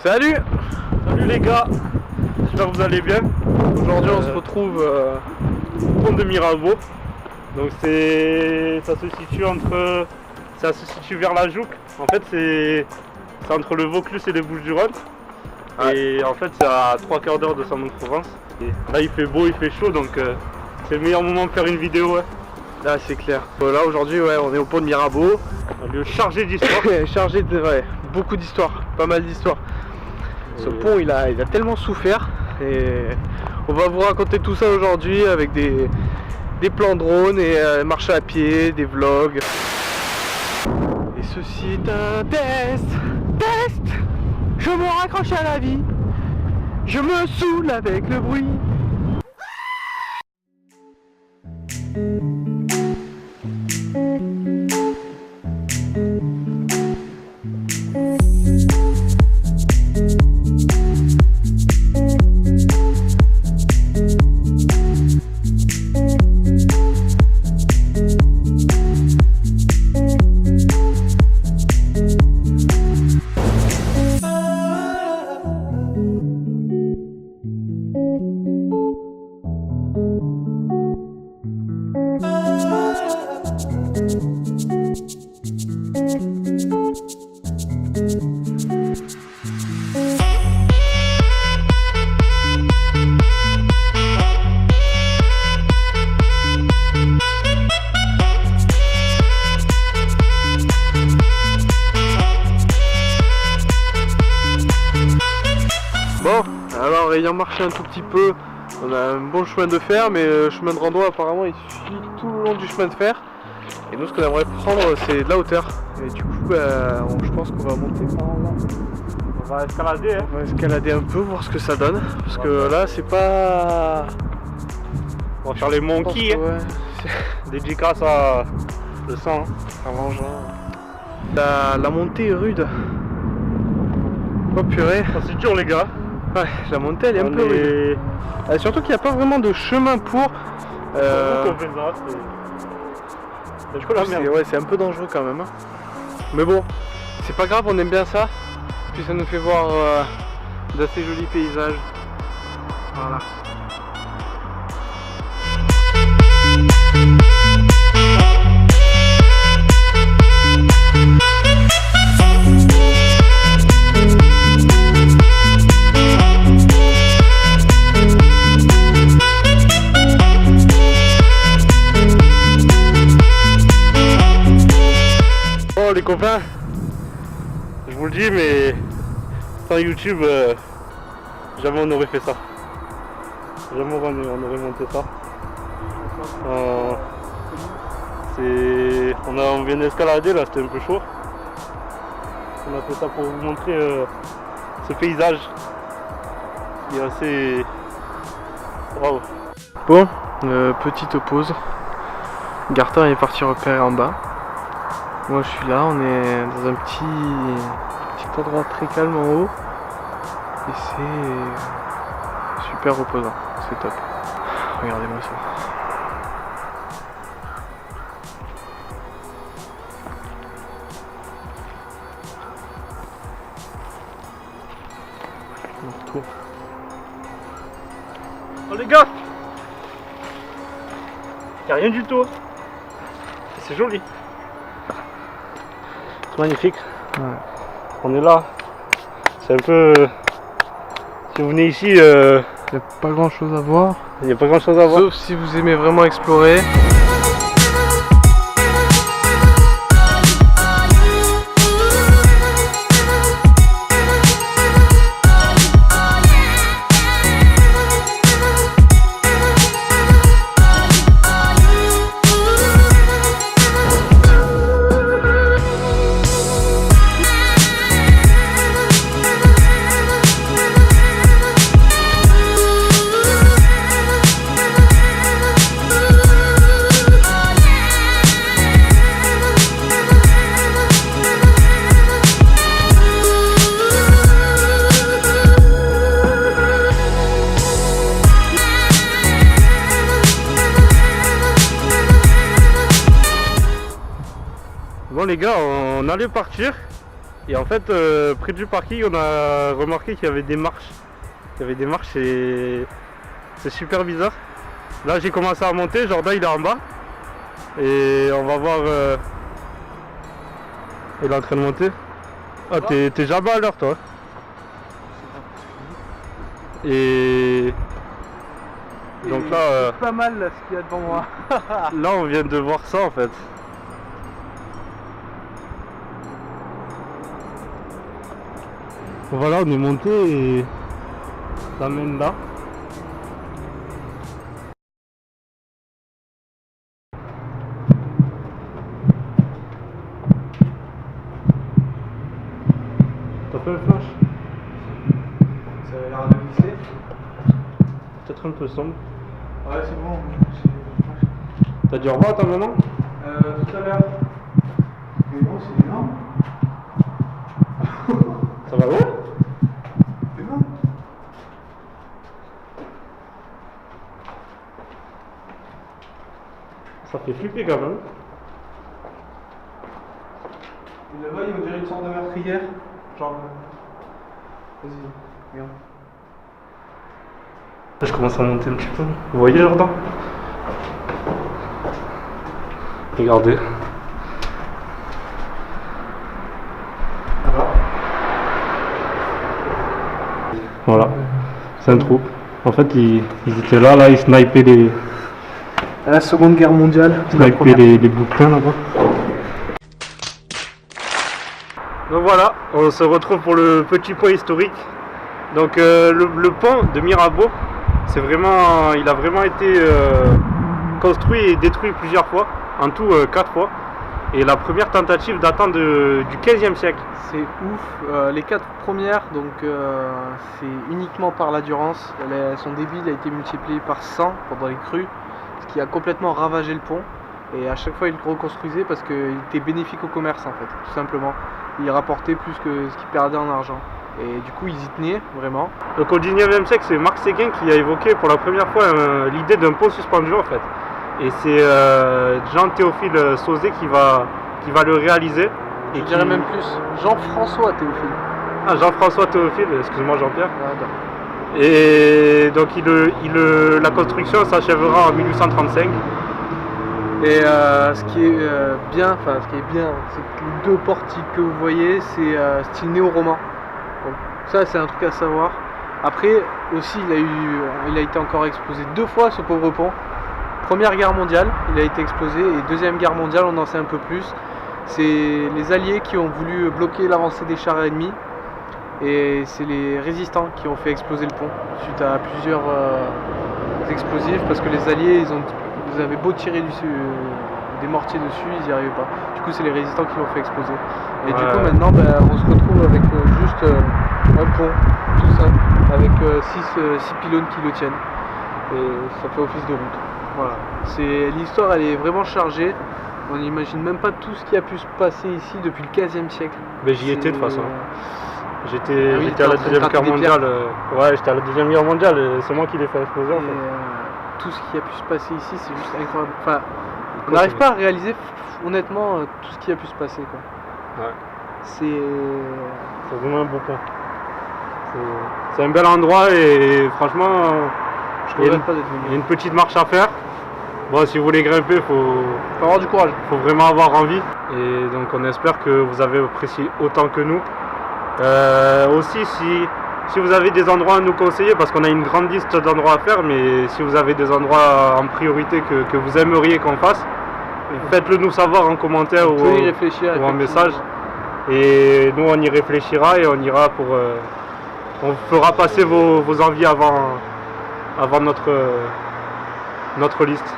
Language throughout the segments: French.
Salut! Salut les gars, j'espère que vous allez bien. Aujourd'hui on se retrouve au pont de Mirabeau. Donc ça se situe vers la Jouque. En fait c'est entre le Vaucluse et les Bouches-du-Rhône. Ouais. Et en fait c'est à 3 quarts d'heure de Saint-Mond-de-Provence. Là il fait beau, il fait chaud, donc c'est le meilleur moment de faire une vidéo. Ouais. Là c'est clair. Là aujourd'hui on est au pont de Mirabeau. Un lieu chargé d'histoire. Chargé de beaucoup d'histoires, pas mal d'histoires. Ce pont il a tellement souffert et on va vous raconter tout ça aujourd'hui avec des plans drone et marche à pied, des vlogs. Et ceci est un test. Je me raccroche à la vie. Je me saoule avec le bruit. Bon, alors ayant marché un tout petit peu, on a un bon chemin de fer, mais le chemin de rando apparemment il suit tout le long du chemin de fer. Et nous ce qu'on aimerait prendre c'est de la hauteur. Et du coup je pense qu'on va monter par là. On va escalader. On va escalader un peu, voir ce que ça donne. Parce que là c'est pas... On va faire les monkeys. Dédicace à le sang. À l'engin. La montée est rude. Oh purée. C'est dur les gars. Ouais, la montée elle est un peu rude. Surtout qu'il n'y a pas vraiment de chemin pour. C'est un peu dangereux quand même. Mais bon, c'est pas grave, on aime bien ça. Puis ça nous fait voir d'assez jolis paysages. Voilà. Les copains, je vous le dis, mais sans YouTube, jamais on aurait fait ça. Jamais on aurait monté ça. On vient d'escalader là, c'était un peu chaud. On a fait ça pour vous montrer ce paysage qui est assez... Waouh. Bon, petite pause. Gartin est parti repérer en bas. Moi je suis là, on est dans un petit endroit très calme en haut et c'est super reposant, c'est top. Regardez-moi ça. On retourne. Oh les gars, y'a rien du tout. C'est joli. Magnifique. Ouais. On est là. C'est un peu... Si vous venez ici... Il n'y a pas grand chose à voir. Il n'y a pas grand chose à voir. Sauf si vous aimez vraiment explorer. Bon les gars, on allait partir. Et en fait, près du parking, on a remarqué qu'il y avait des marches. Il y avait des marches et c'est super bizarre. Là, j'ai commencé à monter, Jordan il est en bas. Et on va voir. Il est en train de monter. Ah, t'es jamais à l'heure, toi. Et donc là, c'est pas mal là, ce qu'il y a devant moi. là, on vient de voir ça en fait. Voilà, on est monté et ça mène là. T'as fait le flash? Ça a l'air de glisser. Peut-être un peu sombre. Ouais, c'est bon. T'as dit au revoir à ta maman? Tout à l'heure. Mais bon, c'est énorme. Ça va loin? C'est énorme. Ça fait flipper quand même. Et là-bas, il me dirait une sorte de meurtrière. Genre. Vas-y, regarde. Je commence à monter un petit peu. Vous voyez Jordan? Regardez. Voilà. C'est un trou. En fait, ils étaient là, ils snipaient les. À la Seconde Guerre mondiale. Sniper les bouquins là-bas. Donc voilà, on se retrouve pour le petit point historique. Donc le pont de Mirabeau, il a vraiment été construit et détruit plusieurs fois, en tout 4 fois. Et la première tentative datant du 15e siècle. C'est ouf. Les 4 premières, donc c'est uniquement par la Durance. Son débit a été multiplié par 100 pendant les crues, ce qui a complètement ravagé le pont. Et à chaque fois, il le reconstruisait parce qu'il était bénéfique au commerce, en fait, tout simplement. Il rapportait plus que ce qu'il perdait en argent. Et du coup, ils y tenaient vraiment. Donc au 19e siècle, c'est Marc Séguin qui a évoqué pour la première fois l'idée d'un pont suspendu en fait. Et c'est Jean-Théophile Sauzet qui va le réaliser. Et je dirais même plus Jean-François Théophile. Ah, Jean-François Théophile, excuse-moi Jean-Pierre. Ah, et donc la construction s'achèvera en 1835. Et ce qui est bien, c'est que les 2 portiques que vous voyez, c'est style néo-roman. Donc, ça, c'est un truc à savoir. Après, aussi, il a été encore explosé 2 fois, ce pauvre pont. Première guerre mondiale, il a été explosé, et Deuxième guerre mondiale, on en sait un peu plus. C'est les Alliés qui ont voulu bloquer l'avancée des chars ennemis, et c'est les résistants qui ont fait exploser le pont suite à plusieurs explosifs, parce que les Alliés, ils avaient beau tirer des mortiers dessus, ils n'y arrivaient pas. Du coup, c'est les résistants qui l'ont fait exploser. Et du coup, maintenant, on se retrouve avec juste un pont, tout ça, avec 6 pylônes qui le tiennent. Et ça fait office de route. Voilà. L'histoire, elle est vraiment chargée. On n'imagine même pas tout ce qui a pu se passer ici depuis le 15e siècle. Mais j'y étais de toute façon. J'étais Ah à la Deuxième Guerre mondiale. Ouais, j'étais à la Deuxième Guerre mondiale et c'est moi qui l'ai fait exploser en fait. Tout ce qui a pu se passer ici, c'est juste incroyable. Enfin, on n'arrive pas à réaliser honnêtement tout ce qui a pu se passer, quoi. Ouais. C'est vraiment un beau pont. C'est un bel endroit et franchement, il y a une petite marche à faire. Bon, si vous voulez grimper, faut avoir du courage. Faut vraiment avoir envie. Et donc on espère que vous avez apprécié autant que nous. Aussi, si vous avez des endroits à nous conseiller, parce qu'on a une grande liste d'endroits à faire, mais si vous avez des endroits en priorité que vous aimeriez qu'on fasse, faites-le nous savoir en commentaire ou en message. Et nous on y réfléchira et on ira on fera passer vos envies avant notre liste.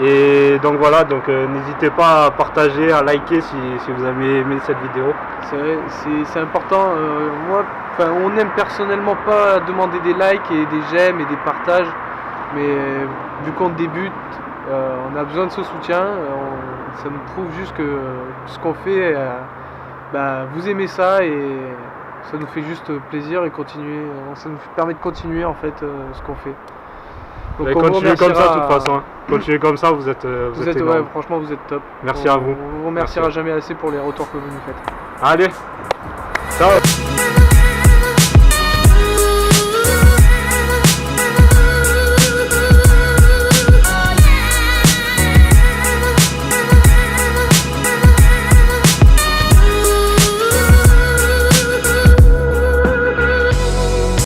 Et donc voilà, n'hésitez pas à partager, à liker si vous avez aimé cette vidéo. C'est important. On n'aime personnellement pas demander des likes et des j'aime et des partages, mais vu qu'on débute, on a besoin de ce soutien. Ça nous prouve juste que ce qu'on fait, vous aimez ça et ça nous fait juste plaisir et continuer. Ça nous permet de continuer en fait ce qu'on fait. Donc continuez comme ça de toute façon. Continuez comme ça, vous êtes franchement vous êtes top. Merci à vous. On vous remerciera jamais assez pour les retours que vous nous faites. Allez, ciao.